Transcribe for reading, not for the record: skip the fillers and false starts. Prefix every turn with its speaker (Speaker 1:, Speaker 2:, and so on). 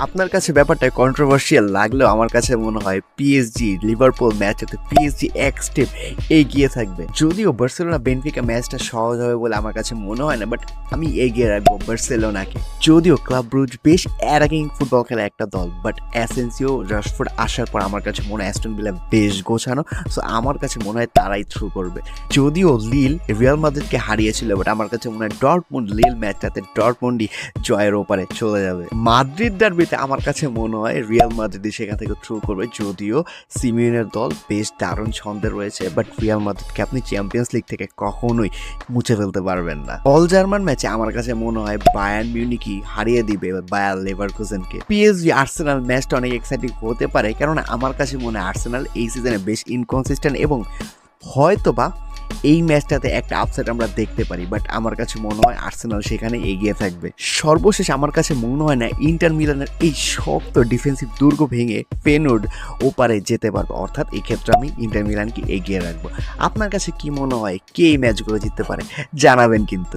Speaker 1: আপনার কাছে ব্যাপারটা কন্ট্রোভার্সিয়াল লাগলেও আমার কাছে মনে হয় পিএসজি লিভারপুল ম্যাচেতে পিএসজি এক স্টেপ এগিয়ে থাকবে। যদিও বার্সেলোনা বেনফিকা ম্যাচটা সহজ হবে বলে আমার কাছে মনে হয় না, বাট আমি এগিয়ে রাখবো বার্সেলোনাকে। যদিও ক্লাব ব্রুজ বেশ অ্যাটাকিং ফুটবল খেলা একটা দল, বাট অ্যাসেন্সিও রাশফোর্ড আসার পর আমার কাছে মনে হয় অ্যাস্টন ভিলা বেশ গোছানো। সো আমার কাছে মনে হয় তারাই থ্রু করবে। যদিও লিল রিয়াল মাদ্রিদকে হারিয়েছিল, বাট আমার কাছে মনে হয় ডর্টমুন্ড লিল ম্যাচটাতে ডর্টমুন্ডই জয়ের ওপারে চলে যাবে। মাদ্রিদ ডার্বিতে আমার কাছে মনে হয় রিয়াল মাদ্রিদ সেখান থেকে থ্রু করবে। যদিও সিমিওনের দল বেশ দারুণ ছন্দে রয়েছে, বাট রিয়াল মাদ্রিদকে আপনি চ্যাম্পিয়ন্স লিগ থেকে কখনোই মুছে ফেলতে পারবেন না। অল জার্মান ম্যাচে আমার কাছে মনে হয় বায়ার্ন মিউনিখই হারিয়ে দিবে বায়ার লেভারকুসেনকে। পিএসজি আর্সেনাল ম্যাচটা অনেক এক্সাইটিং হতে পারে, কারণ আমার কাছে মনে হয় আর্সেনাল এই সিজনে বেশ ইনকনসিস্টেন্ট এবং হয়তোবা এই ম্যাচটাতে একটা আপসেট আমরা দেখতে পারি, বাট আমার কাছে মনে হয় আর্সেনাল সেখানে এগিয়ে থাকবে। সর্বশেষ আমার কাছে মনে হয় না ইন্টার মিলানের এই শক্ত ডিফেন্সিভ দুর্গ ভেঙে ফেনোর্ড ওপারে যেতে পারবে, অর্থাৎ এই ক্ষেত্রে আমি ইন্টার মিলানকে এগিয়ে রাখবো। আপনার কাছে কি মনে হয় কে এই ম্যাচগুলো জিততে পারে জানাবেন কিন্তু।